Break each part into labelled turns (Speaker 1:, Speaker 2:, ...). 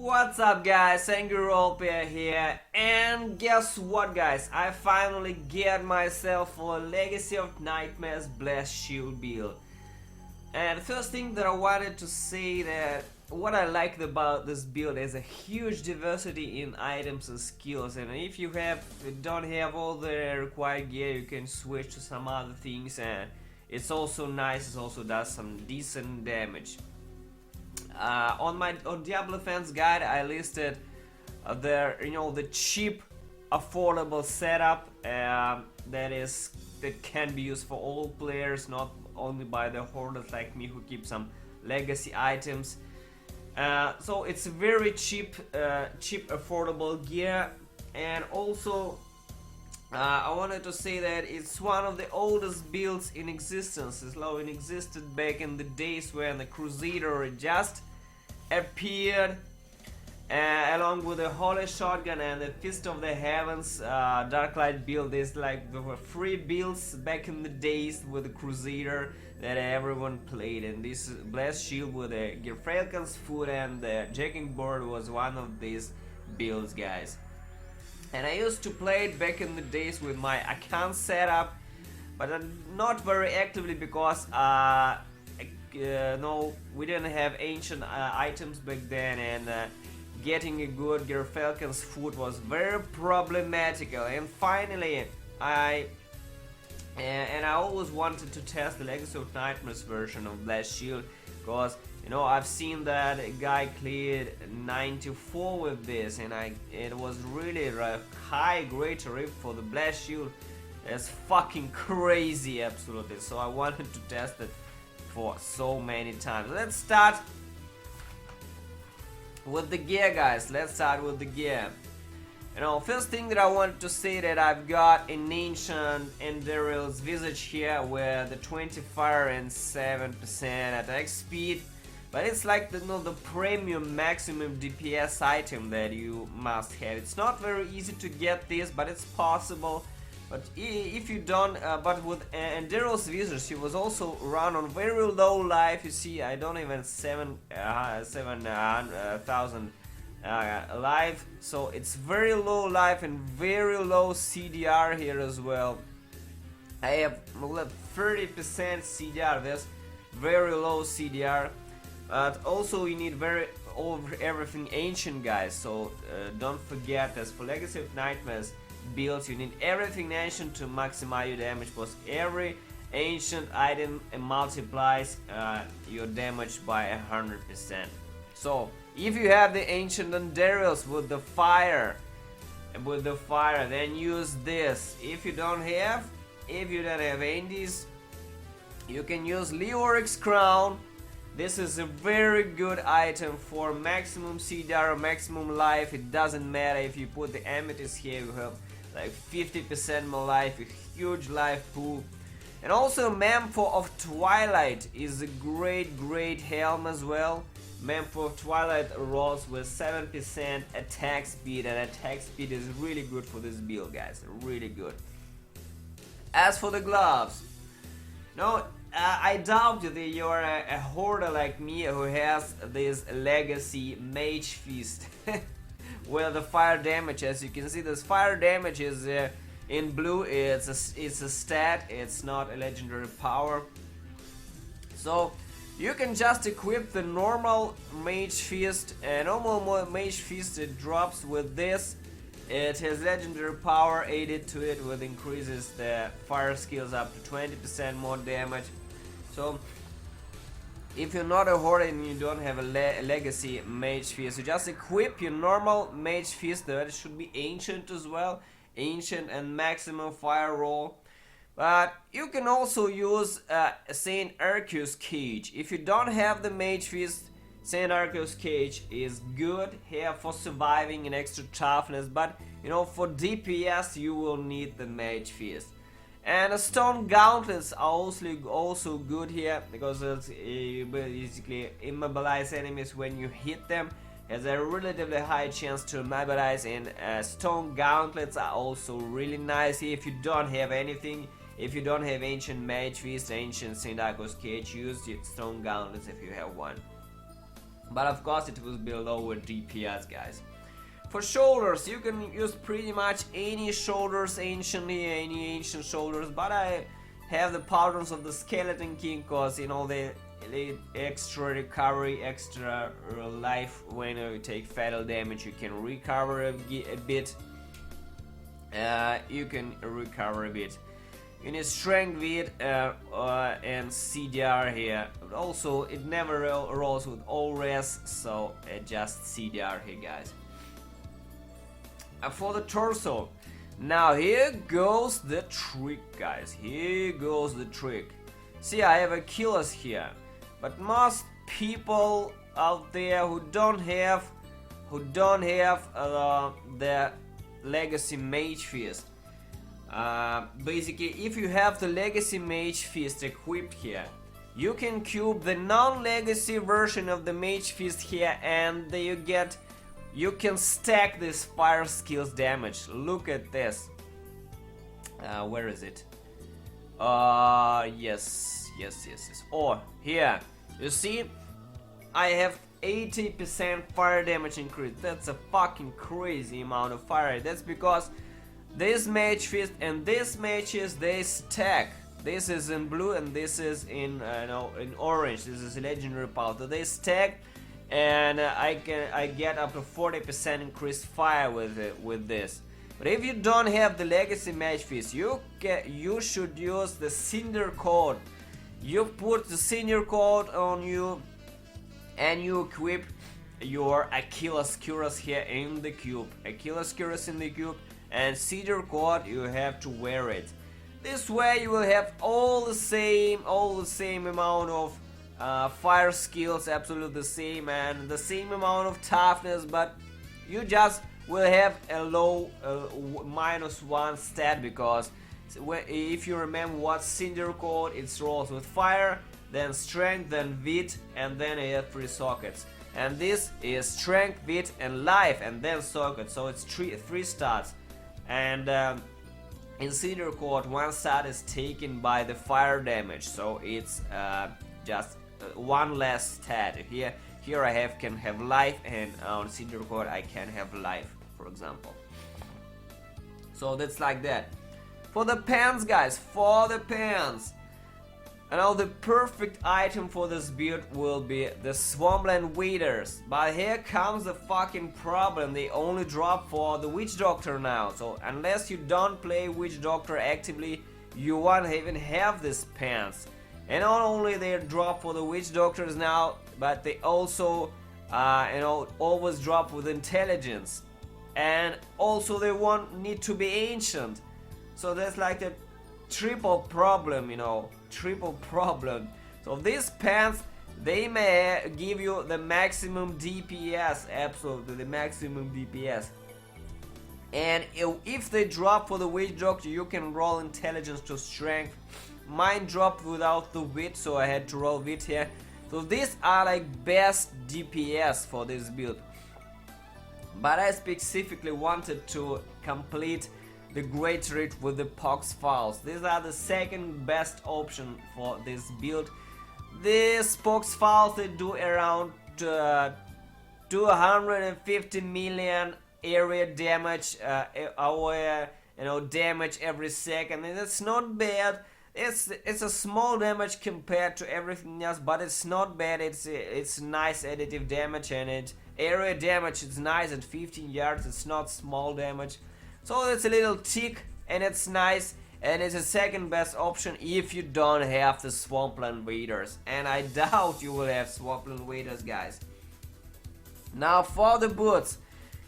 Speaker 1: What's up guys, GR80 here, and guess what guys, I finally get myself a Legacy of Nightmares Blast Shield build. And the first thing that I wanted to say that what I liked about this build is a huge diversity in items and skills, and if you don't have all the required gear, you can switch to some other things, and it's also nice, it also does some decent damage. On Diablo Fans Guide, I listed the cheap, affordable setup that can be used for all players, not only by the hoarders like me who keep some legacy items. So it's very cheap, affordable gear, and also I wanted to say that it's one of the oldest builds in existence. It existed back in the days when the Crusader just appeared, along with the Holy Shotgun and the Fist of the Heavens. Darklight build is like there were three builds back in the days with the Crusader that everyone played, and this Blast Shield with the GR85 foot and the Jacking Board was one of these builds, guys. And I used to play it back in the days with my Akkhan setup, but not very actively because no, we didn't have ancient items back then, and getting a good GR85 foot was very problematical. And finally, I always wanted to test the Legacy of Nightmares version of Blast Shield, because I've seen that a guy cleared 94 with this, and it was really a high grade rip for the Blast Shield. It's fucking crazy, absolutely. So I wanted to test it for so many times. Let's start with the gear, guys. Let's start with the gear. First thing that I wanted to say that I've got an ancient Enderil's Visage here with the 20 fire and 7% attack speed. But it's like the premium maximum DPS item that you must have. It's not very easy to get this, but it's possible. But if you don't, but with Enderil's Visage, he was also run on very low life. You see, I don't even 7,000 life, so it's very low life and very low CDR here as well. I have 30% CDR. That's very low CDR. But also you need everything ancient, guys, so don't forget that for Legacy of Nightmares builds you need everything ancient to maximize your damage, because every ancient item multiplies your damage by 100%. So if you have the ancient Enderils with the fire, then use this. If you don't have Andes, you can use Leoric's Crown. This is a very good item for maximum CDR or maximum life. It doesn't matter if you put the Amethyst here, you have like 50% more life, a huge life pool. And also Mamfor of Twilight is a great helm as well. Mamfor of Twilight rolls with 7% attack speed, and attack speed is really good for this build, guys, really good. As for the gloves, I doubt that you're a hoarder like me who has this legacy mage fist with the fire damage. As you can see, this fire damage is in blue. It's a stat, it's not a legendary power. So you can just equip the normal mage fist. Normal mage fist, it drops with this. It has legendary power added to it, which increases the fire skills up to 20% more damage. So if you're not a hoarder and you don't have a legacy mage fist, you just equip your normal mage fist. That should be ancient as well, ancient and maximum fire roll. But you can also use Saint Arceus Cage. If you don't have the mage fist, Saint Arceus Cage is good here for surviving and extra toughness, but for DPS you will need the mage fist. And the stone gauntlets are also good here, because you basically immobilize enemies when you hit them. Has a relatively high chance to immobilize, and stone gauntlets are also really nice here if you don't have anything. If you don't have ancient mage fist, ancient Saint Arceus Cage, use your stone gauntlets if you have one. but of course it will be lower DPS, guys. For shoulders, you can use pretty much any shoulders, any ancient shoulders, but I have the patterns of the Skeleton King, cause you know they extra recovery, extra life when you take fatal damage. You can recover a bit. You can recover a bit. You need strength with and CDR here. But also, it never rolls with all res, so just CDR here, guys. For the torso, now here goes the trick, guys. Here goes the trick. See, I have Achilles here, but most people out there who don't have the Legacy Mage Fist. Basically, if you have the Legacy Mage Fist equipped here, you can cube the non-legacy version of the Mage Fist here, and you can stack this fire skills damage. Look at this. Where is it? Yes. Oh, here. You see, I have 80% fire damage increase. That's a fucking crazy amount of fire. That's because this Mage Fist and this Mage Fist, they stack. This is in blue and this is in in orange. This is legendary powder. They stack, and I get up to 40% increased fire with this. But if you don't have the Legacy Mage Fist, you should use the Cinder Code. You put the Cinder Code on you, and you equip your Achilles Cuirass here in the cube. Achilles Cuirass in the cube, and Cinder Code, you have to wear it. This way you will have all the same amount of fire skills, absolutely the same, and the same amount of toughness, but you just will have a low -1 stat, because if you remember what Cinder Code, it rolls with fire, then strength, then wit, and then you have 3 sockets. And this is strength, wit, and life, and then socket, so it's 3 stats. And in Cinder Code, 1 stat is taken by the fire damage, so it's just 1 less stat. Here I can have life, and on Cinder Code I can have life, for example. So that's like that. For the pants, guys, for the pants, I know the perfect item for this build will be the Swampland Waders, but here comes the fucking problem. They only drop for the Witch Doctor now, so unless you don't play Witch Doctor actively, you won't even have these pants. And not only they drop for the Witch Doctors now, but they also always drop with intelligence, and also they won't need to be ancient. So that's like a triple problem, triple problem. So these pants, they may give you the maximum DPS, absolutely the maximum DPS. And if they drop for the Witch Doctor, you can roll intelligence to strength. Mine dropped without the wit, so I had to roll wit here. So these are like best DPS for this build. But I specifically wanted to complete the Great Reach with the Pox Files. These are the second best option for this build. These Pox Files, they do around 250 million area damage, damage every second, and it's not bad. It's a small damage compared to everything else, but it's not bad. It's nice additive damage, and area damage is nice at 15 yards. It's not small damage. So it's a little tick, and it's nice, and it's a second best option if you don't have the Swampland Waders. And I doubt you will have Swampland Waders, guys. Now for the boots.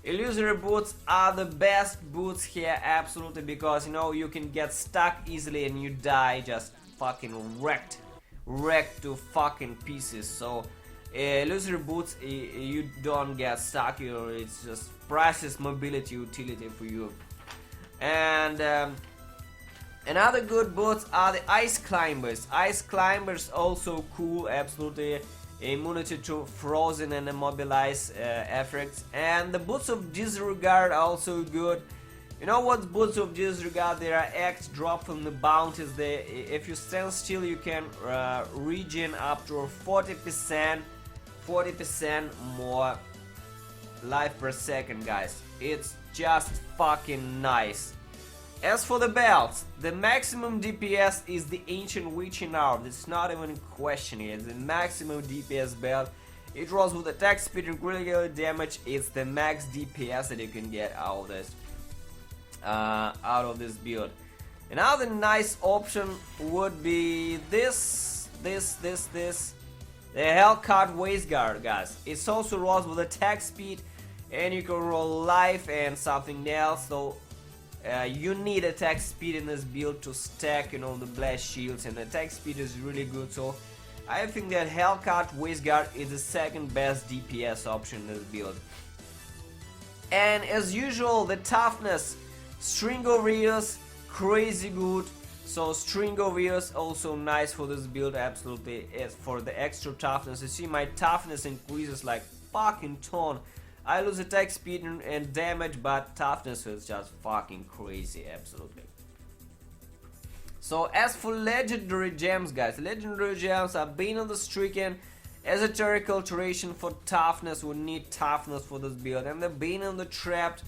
Speaker 1: Illusory boots are the best boots here, absolutely, because you can get stuck easily and you die just fucking wrecked to fucking pieces. So illusory boots, you don't get stuck, it's just priceless mobility utility for you. And another good boots are the Ice Climbers. Ice Climbers also cool, absolutely. Immunity to frozen and immobilize effects. And the Boots of Disregard also good. You know what Boots of Disregard? They are X drop from the bounties. If you stand still, you can regen up to 40% 40% more life per second, guys. It's just fucking nice. As for the belts, the maximum DPS is the Ancient Witching Hour. It's not even a question here. It's the maximum DPS belt. It rolls with attack speed and critical damage. It's the max DPS that you can get out of this build. Another nice option would be this. The Hellcat Waistguard, guys. It also rolls with attack speed, and you can roll life and something else. So you need attack speed in this build to stack, you know, the blast shields, and attack speed is really good. So I think that Hellcat Waistguard is the second best DPS option in this build. And as usual, the toughness, String of Ears, crazy good. So String of Ears also nice for this build, absolutely. As for the extra toughness, you see my toughness increases like fucking ton. I lose attack speed and damage, but toughness is just fucking crazy, absolutely. So as for legendary gems, guys, legendary gems are Bane of the Stricken, Esoteric Alteration for toughness. We need toughness for this build, and the Bane of the Trapped.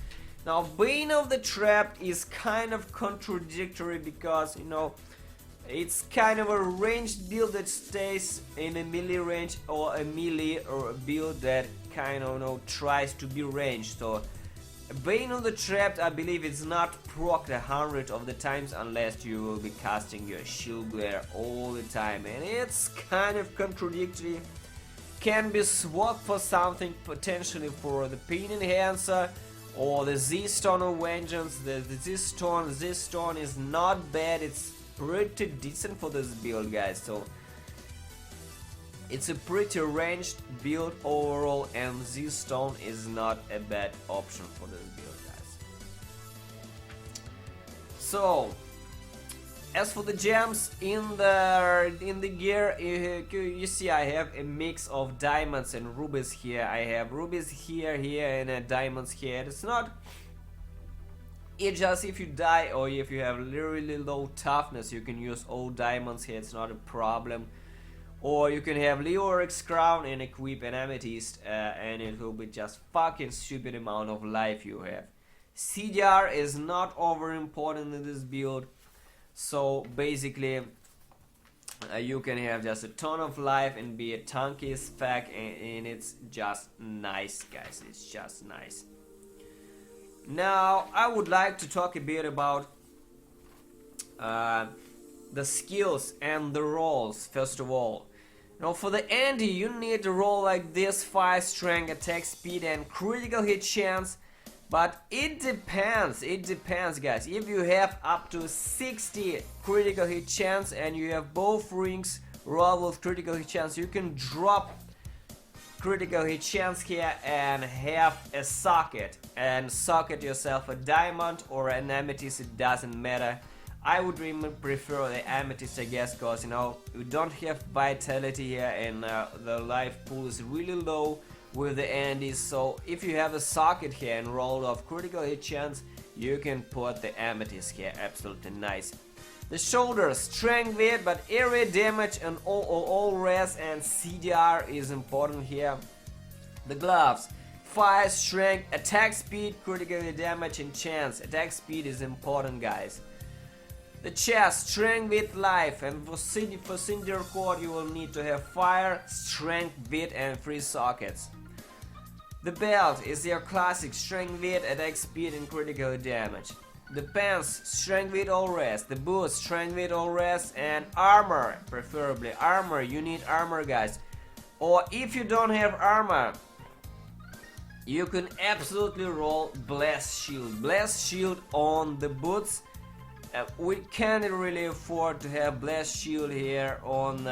Speaker 1: Now Bane of the Trapped is kind of contradictory because, you know, it's kind of a ranged build that stays in a melee range, or a melee or a build that kind of, you know, tries to be ranged. So Bane of the Trapped, I believe it's not procced 100 of the times unless you will be casting your shield glare all the time, and it's kind of contradictory. Can be swapped for something, potentially for the Pain Enhancer or the Z-Stone of Vengeance. The Z-Stone is not bad, it's pretty decent for this build, guys. So it's a pretty ranged build overall, and Z-Stone is not a bad option for this build, guys. So as for the gems in the gear, you see I have a mix of diamonds and rubies here. I have rubies here, and diamonds here. It's just if you die or if you have really low toughness, you can use all diamonds here. It's not a problem. Or you can have Leoric's Crown and equip an Amethyst, and it will be just fucking stupid amount of life you have. CDR is not over important in this build. So basically you can have just a ton of life and be a tanky spec, and it's just nice, guys. It's just nice. Now I would like to talk a bit about the skills and the rolls. First of all, now for the Andy, you need to roll like this: 5 strength, attack speed, and critical hit chance. But it depends, guys. If you have up to 60 critical hit chance and you have both rings roll with critical hit chance, you can drop critical hit chance here and have a socket, and socket yourself a diamond or an amethyst. It doesn't matter. I would really prefer the amethyst, I guess, because, you know, you don't have vitality here, and the life pool is really low with the Andes. So if you have a socket here and roll off critical hit chance, you can put the amethyst here. Absolutely nice. The shoulders, strength weight, but area damage and all rest and CDR is important here. The gloves, fire, strength, attack speed, critical hit damage, and chance. Attack speed is important, guys. The chest, strength, wit, life, and for Cinder Core you will need to have fire, strength, wit, and 3 sockets. The belt is your classic strength, wit, attack speed, and critical damage. The pants, strength, wit, all rest. The boots, strength, wit, all rest, and armor, preferably armor. You need armor, guys. Or if you don't have armor, you can absolutely roll blast shield. Blast shield on the boots. We can't really afford to have blast shield here on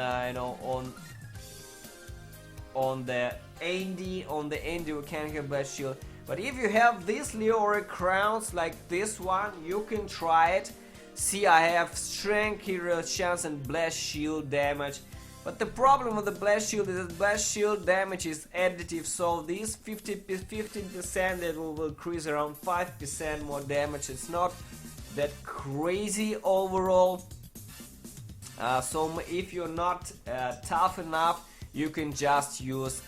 Speaker 1: on the Andy. On the Andy we can't have blast shield, but if you have these Leoric crowns like this one, you can try it. See, I have strength, hero chance, and blast shield damage. But the problem with the blast shield is that blast shield damage is additive, so these 15% that will increase around 5% more damage. It's not that crazy overall. So if you're not tough enough you can just use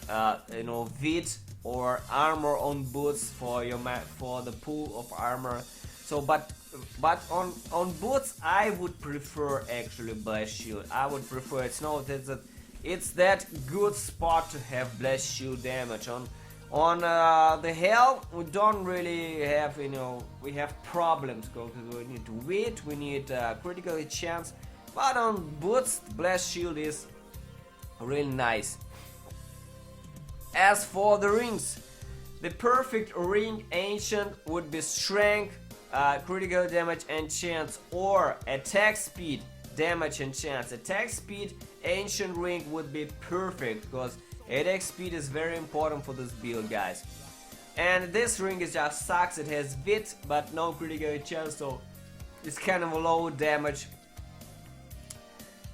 Speaker 1: wit or armor on boots for your for the pool of armor. So but on boots I would prefer actually blast shield. I would prefer it's that good spot to have blast shield damage. On the helm we don't really have, we have problems because we need wit, we need critical chance, but on boots blast shield is really nice. As for the rings, the perfect ring ancient would be strength, critical damage and chance, or attack speed, damage and chance. Attack speed ancient ring would be perfect because attack speed is very important for this build, guys. And this ring is just sucks. It has wit but no critical chance, so it's kind of a low damage.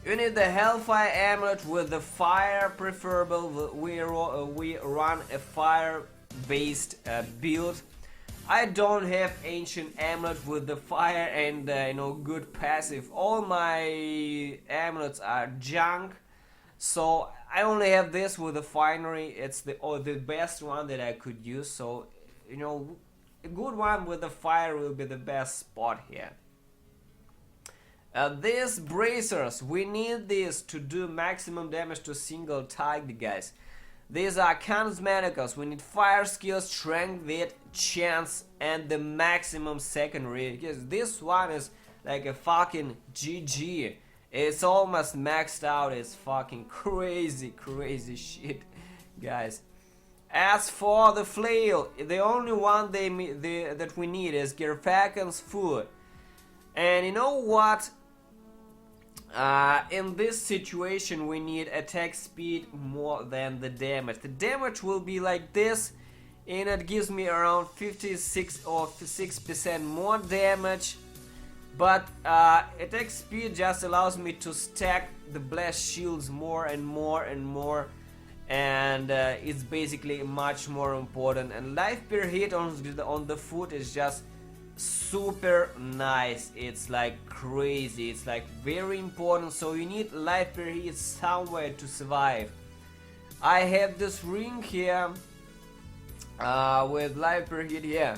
Speaker 1: You need the Hellfire Amulet with the fire preferable. We run a fire based build. I don't have ancient amulet with the fire and good passive. All my amulets are junk, so I only have this with the finery. It's the best one that I could use. So a good one with the fire will be the best spot here. These bracers, we need this to do maximum damage to single target, guys. These are cosmeticals. We need fire skill, strength, wit, chance, and the maximum secondary. Because this one is like a fucking GG. It's almost maxed out. It's fucking crazy shit, guys. As for the flail, the only one that we need is Gerfaken's foot. And you know what? In this situation we need attack speed more than the damage. The damage will be like this, and it gives me around 56 or 6% more damage. But attack speed just allows me to stack the blast shields more and more and more, and it's basically much more important. And life per hit on the foot is just super nice. It's like crazy. It's like very important. So you need life per hit somewhere to survive. I have this ring here with life per hit here.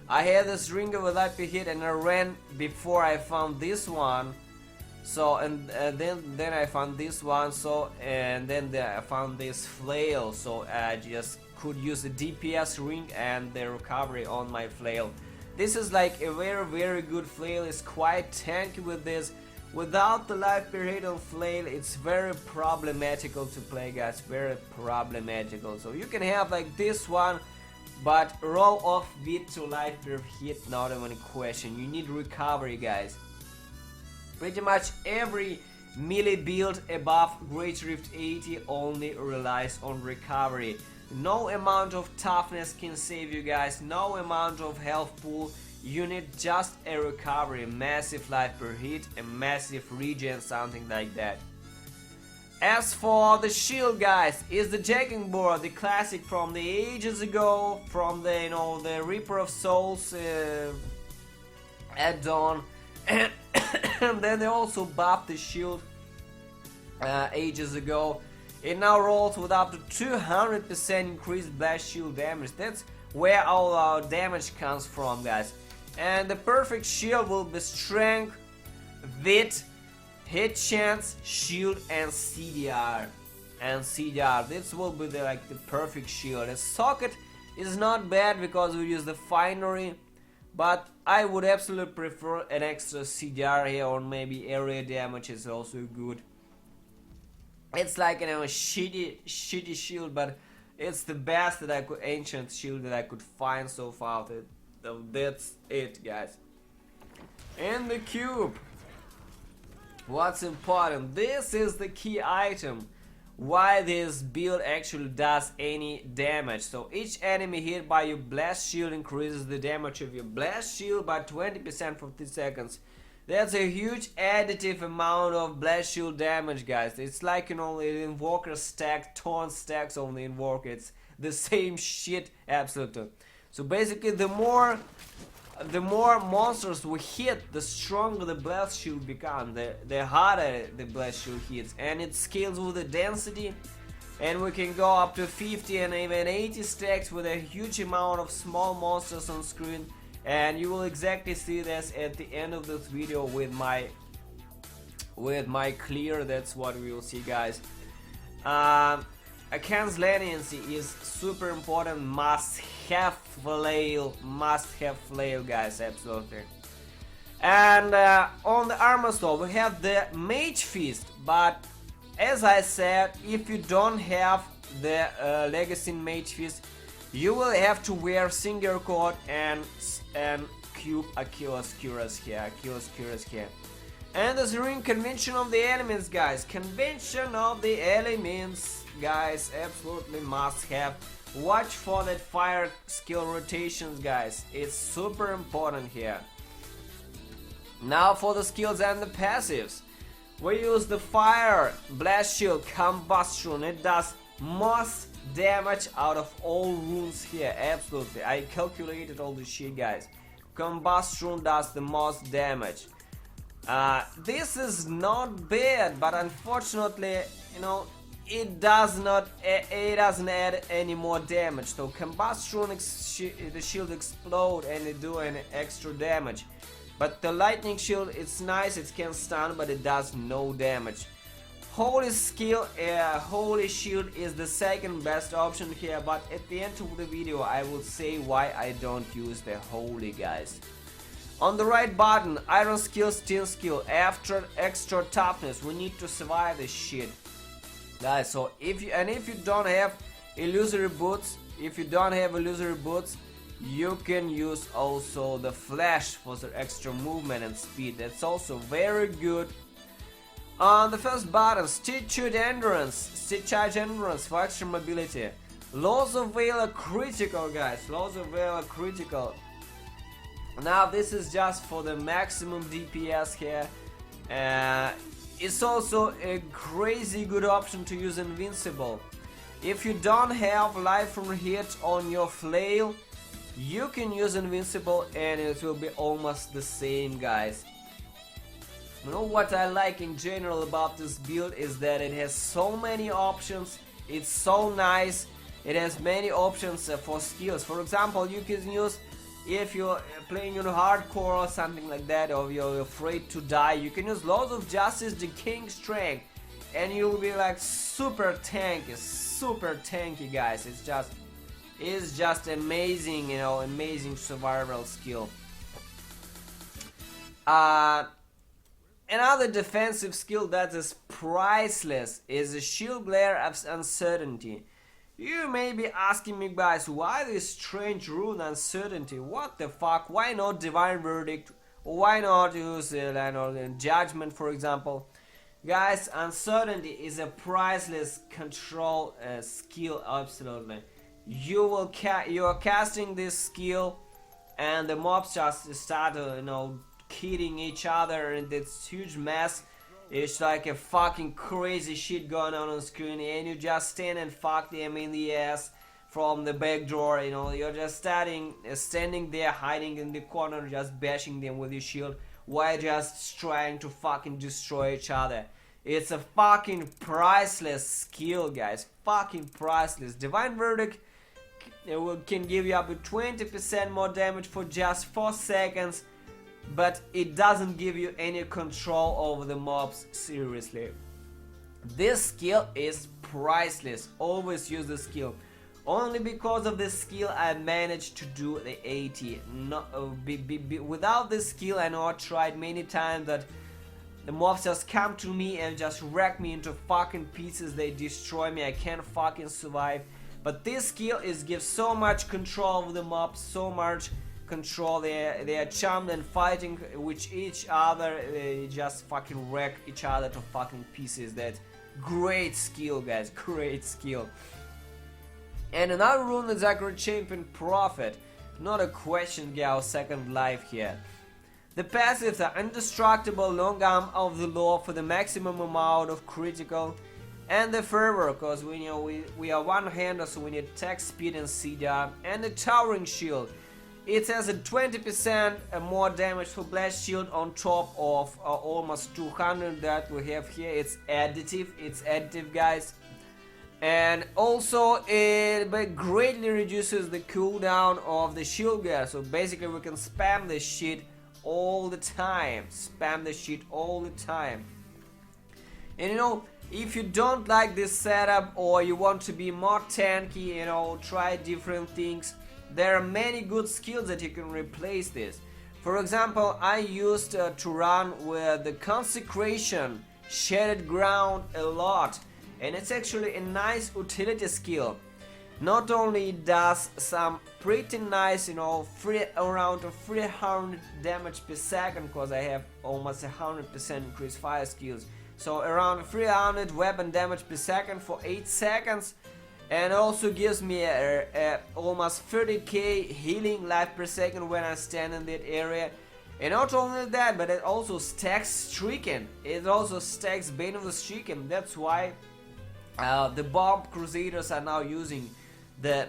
Speaker 1: I had this ring with life per hit and I ran before I found this one. So and then I found this one. So and then I found this flail. So I just could use the DPS ring and the recovery on my flail. This is like a very good flail. It's quite tanky with this. Without the life per hit on flail, it's very problematical to play, guys. Very problematical. So you can have like this one, but roll off wit to life per hit, not even a question. You need recovery, guys. Pretty much every melee build above Great Rift 80 only relies on recovery. No amount of toughness can save you, guys. No amount of health pool. You need just a recovery, massive life per hit, a massive regen, something like that. As for the shield, guys, is the Jacking Board, the classic from the ages ago, from the the Reaper of Souls add-on, and then they also buffed the shield ages ago. It now rolls with up to 200% increased blast shield damage. That's where all our damage comes from, guys. And the perfect shield will be strength, wit, hit chance, shield, and CDR. This will be the perfect shield. The socket is not bad because we use the finery, but I would absolutely prefer an extra CDR here, or maybe area damage is also good. It's like a shitty shield, but it's the best that ancient shield that I could find so far. That's it, guys. And the cube. What's important? This is the key item. Why this build actually does any damage. So each enemy hit by your blast shield increases the damage of your blast shield by 20% for 3 seconds. That's a huge additive amount of blast shield damage, guys. It's like an invoker stack, ton stacks on the invoker. It's the same shit, absolutely. So basically, the more monsters we hit, the stronger the blast shield becomes. The harder the blast shield hits, and it scales with the density. and we can go up to 50 and even 80 stacks with a huge amount of small monsters on screen, and you will exactly see this at the end of this video with my clear. That's what we will see, guys. Akkhan's leniency is super important, must-have flail, guys, absolutely. And on the armor store we have the Mage Fist, but as I said, if you don't have the Legacy Mage Fist, you will have to wear Singer Coat and cube Achilles Cuirass here, And there's the ring convention of the elements, guys. Convention of the elements, guys, absolutely must have. Watch for that fire skill rotations, guys. It's super important here. Now for the skills and the passives. We use the fire blast shield combustion. It does most damage out of all runes here, absolutely. I calculated all the shit, guys. Combustion does the most damage. This is not bad, but unfortunately, you know, it doesn't add any more damage. So combustion, the shield explode and it do an extra damage. But the lightning shield, it's nice, it can stun, but it does no damage. Holy shield is the second best option here, but at the end of the video I will say why I don't use the holy, guys. On the right button, iron skill, steel skill, after extra toughness. We need to survive this shit, guys. So if you don't have illusory boots, you can use also the flash for the extra movement and speed. That's also very good. On the first button, stitch charge endurance for extra mobility. Laws of Veil are critical, guys. Now this is just for the maximum DPS here. It's also a crazy good option to use invincible. If you don't have life from hit on your flail, you can use invincible and it will be almost the same, guys. You know what I like in general about this build is that it has so many options. It's so nice. It has many options for skills. For example, you can use, if you're playing on hardcore or something like that, or you're afraid to die, you can use Laws of Justice, the King Strength, and you'll be like super tanky, guys. It's just amazing, you know, amazing survival skill. Another defensive skill that is priceless is the Shield Glare of Uncertainty. You may be asking me, guys, why this strange rune Uncertainty? What the fuck? Why not Divine Verdict? Why not use Judgment, for example? Guys, Uncertainty is a priceless control skill, absolutely. You are casting this skill, and the mobs just start, killing each other in this huge mess. It's like a fucking crazy shit going on screen, and you just stand and fuck them in the ass from the back door. You know, you're just standing there, hiding in the corner, just bashing them with your shield while just trying to fucking destroy each other. It's a fucking priceless skill, guys. Fucking priceless. Divine Verdict can give you up to 20% more damage for just 4 seconds, but it doesn't give you any control over the mobs, seriously. This skill is priceless. Always use the skill. Only because of this skill I managed to do the 80. Without this skill, I know I tried many times that the mobs just come to me and just wreck me into fucking pieces. They destroy me. I can't fucking survive. But this skill gives so much control over the mobs, so much control. They are charmed and fighting with each other. They just fucking wreck each other to fucking pieces. That great skill, guys. Great skill. And another rune is GR80 Prophet. Not a question, Gao. Second life here. The passives are Indestructible, Long Arm of the Law for the maximum amount of critical, and the Fervor, because we are one-hander, so we need attack speed and CDR, and the Towering Shield. It has a 20% more damage for Blast Shield on top of almost 200 that we have here. It's additive, guys. And also it greatly reduces the cooldown of the shield gear. So basically we can spam this shit all the time. Spam the shit all the time. And you know, if you don't like this setup or you want to be more tanky, you know, try different things, there are many good skills that you can replace this. For example, I used to run with the Consecration Shattered Ground a lot, and it's actually a nice utility skill. Not only does some pretty nice, you know, around 300 damage per second, because I have almost 100% increased fire skills. So around 300 weapon damage per second for 8 seconds. And also gives me almost 30k healing life per second when I stand in that area. And not only that, but it also stacks Stricken. It also stacks Bane of the Stricken. That's why the bomb Crusaders are now using the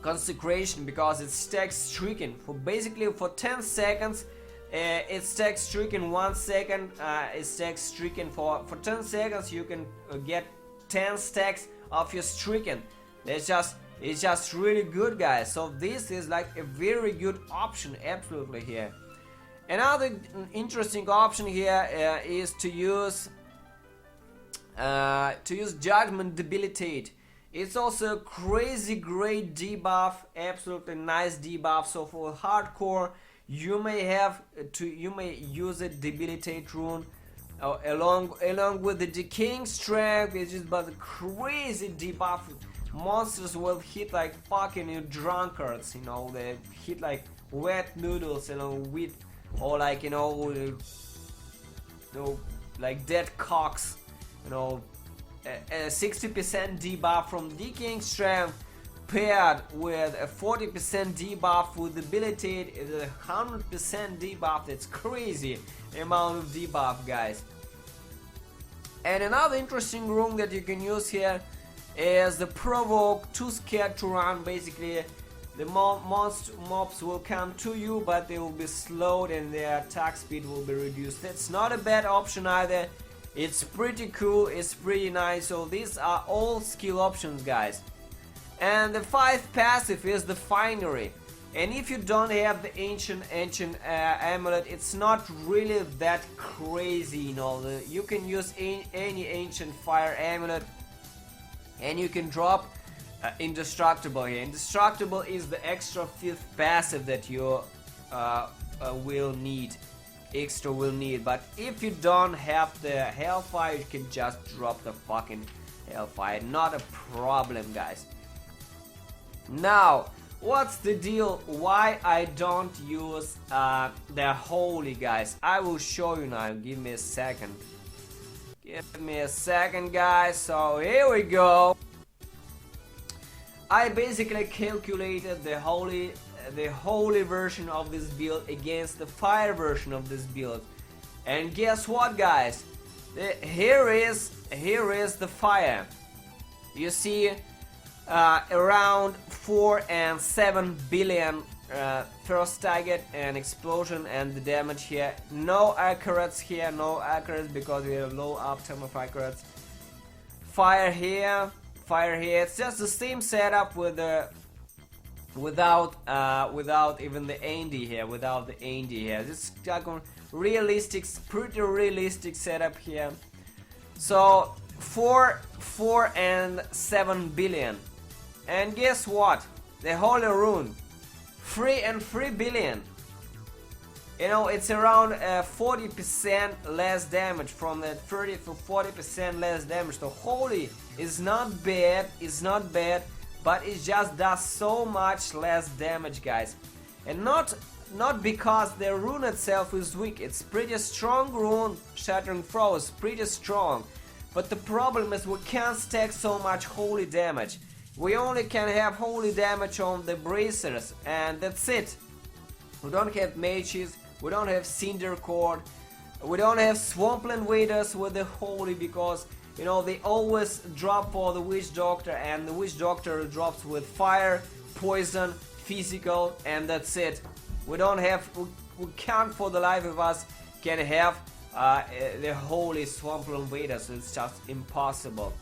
Speaker 1: Consecration, because it stacks Stricken for basically for 10 seconds. It stacks Stricken 1 second. It stacks Stricken for 10 seconds. You can get 10 stacks of your Stricken. It's just really good, guys. So this is like a very good option, absolutely here. Another interesting option here is to use Judgment Debilitate. It's also a crazy great debuff, absolutely nice debuff. So for hardcore, you may use a Debilitate rune. Along with the Decaying Strength, it's just but a crazy debuff. Monsters will hit like fucking drunkards, you know, they hit like wet noodles, you know, with, or like, you know, like dead cocks, you know. A 60% debuff from Decaying Strength paired with a 40% debuff with Debilitate is a 100% debuff. That's crazy amount of debuff, guys. And another interesting rune that you can use here is the Provoke Too Scared to Run. Basically the mobs will come to you, but they will be slowed and their attack speed will be reduced. That's not a bad option either. It's pretty cool, it's pretty nice. So these are all skill options, guys. And the 5th passive is the Finery. And if you don't have the ancient amulet, it's not really that crazy, you know. You can use any ancient fire amulet, and you can drop Indestructible here. Indestructible is the extra 5th passive that you will need. But if you don't have the Hellfire, you can just drop the fucking Hellfire. Not a problem, guys. Now, what's the deal? Why I don't use the Holy, guys? I will show you now. Give me a second. Give me a second, guys. So here we go. I basically calculated the Holy version of this build against the Fire version of this build, and guess what, guys? Here is the Fire. You see, around 4 and 7 billion first target and explosion, and the damage here. No accurates here, no accurates because we have low uptime of accurates. Fire here, fire here. It's just the same setup with the without even the Andy here, without the Andy here. This is like a realistic, pretty realistic setup here. So 4 and 7 billion, and guess what? The Holy Rune, 3 and 3 billion. You know, it's around 40% less damage, from the 30 to 40% less damage. The Holy is not bad, but it just does so much less damage, guys. And not because the rune itself is weak. It's pretty strong rune. Shattering Throw is pretty strong, but the problem is we can't stack so much holy damage. We only can have holy damage on the bracers, and that's it. We don't have mages, we don't have Cinder Cord, we don't have Swampland Waders with the holy, because you know, they always drop for the Witch Doctor, and the Witch Doctor drops with fire, poison, physical, and that's it. We don't have, we can't for the life of us can have the holy Swampland Vader, so it's just impossible.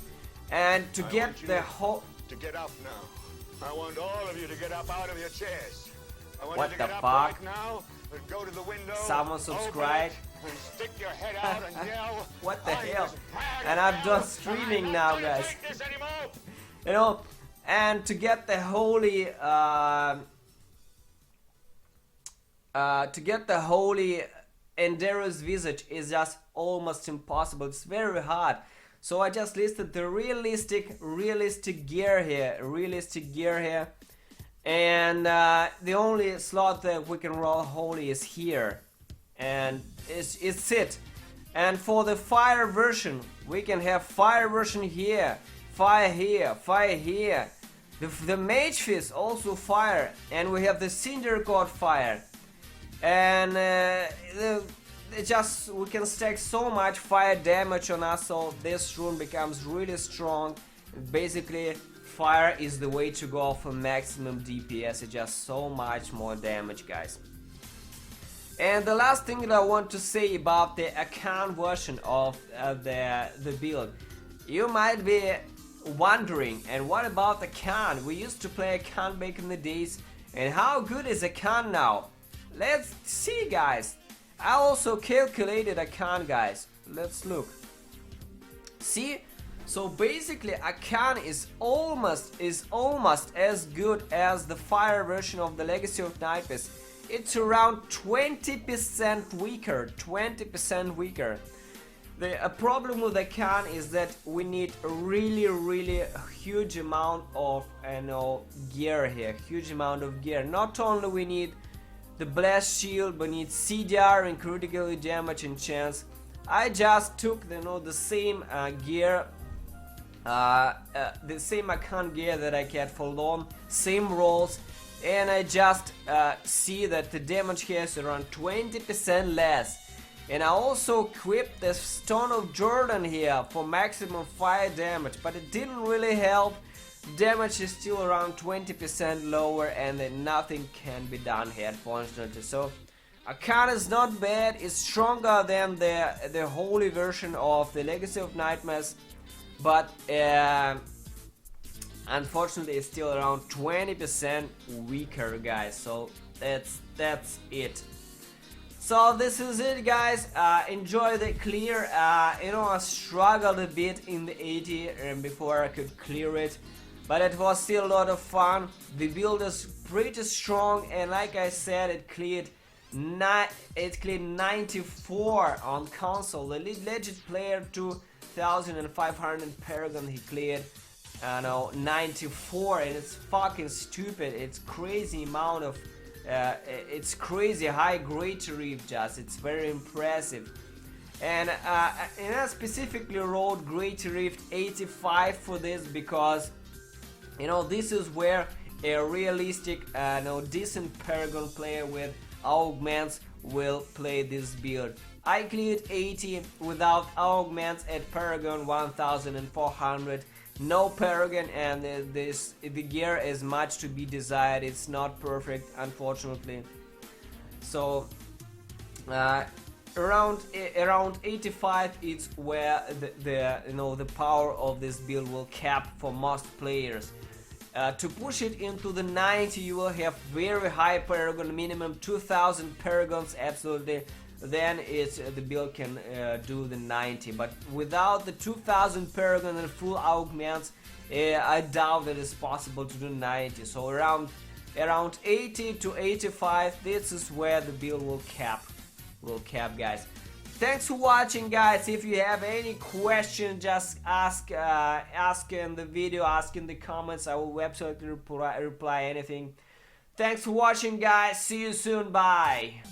Speaker 1: And to get the whole...
Speaker 2: To get up now. I want all of you to get up out of your chairs. I want
Speaker 1: What
Speaker 2: you to
Speaker 1: the
Speaker 2: get up
Speaker 1: fuck?
Speaker 2: right now and go to the window.
Speaker 1: Someone subscribe.
Speaker 2: And stick your head out and yell.
Speaker 1: What the
Speaker 2: "I'm
Speaker 1: hell?
Speaker 2: as mad
Speaker 1: And
Speaker 2: as
Speaker 1: I'm
Speaker 2: hell.
Speaker 1: just streaming
Speaker 2: I'm
Speaker 1: now,
Speaker 2: not gonna
Speaker 1: guys.
Speaker 2: take this anymore."
Speaker 1: You know, and to get the holy Endeavor's visage is just almost impossible. It's very hard. So I just listed the realistic gear here, and the only slot that we can roll holy is here, and it's it. And for the fire version, we can have fire version here, fire here, fire here. The mage fist also fire, and we have the cinder god fire. And we can stack so much fire damage on us, so this rune becomes really strong. Basically, fire is the way to go for maximum DPS. It's just so much more damage, guys. And the last thing that I want to say about the Akkhan version of the build, you might be wondering, and what about Akkhan? We used to play Akkhan back in the days, and how good is Akkhan now? Let's see, guys. I also calculated Akkhan, guys. Let's look. See, so basically Akkhan is almost as good as the fire version of the Legacy of Nightmares. It's around 20% weaker. 20% weaker. The problem with Akkhan is that we need a really huge amount of gear here. Huge amount of gear. Not only we need the blast shield, but need CDR and critical damage and chance. I just took the same gear, the same Akkhan gear that I get for LoN, same rolls, and I just see that the damage here is around 20% less. And I also equipped the Stone of Jordan here for maximum fire damage, but it didn't really help. Damage is still around 20% lower, and then nothing can be done here, unfortunately. So Akkhan is not bad. It's stronger than the holy version of the Legacy of Nightmares, but unfortunately it's still around 20% weaker, guys. So that's it. So this is it, guys. Enjoy the clear. I struggled a bit in the 80 before I could clear it, but it was still a lot of fun. The build is pretty strong, and like I said, it cleared 94 on console. The legend player 2500 Paragon, he cleared 94, and it's fucking stupid. It's crazy amount of it's crazy high Greater Rift. Just it's very impressive. And I specifically wrote Greater Rift 85 for this because this is where a realistic decent Paragon player with augments will play this build. I cleared 80 without augments at Paragon 1400. No Paragon, and the gear is much to be desired. It's not perfect, unfortunately. So around 85 is where the power of this build will cap for most players. To push it into the 90, you will have very high Paragon, minimum 2000 Paragons, absolutely. Then the build can do the 90, but without the 2000 Paragon and full augments, I doubt that it's possible to do 90. So around 80 to 85, this is where the build will cap, guys. Thanks for watching, guys. If you have any question, just ask in the video, ask in the comments. I will absolutely reply anything. Thanks for watching, guys. See you soon. Bye.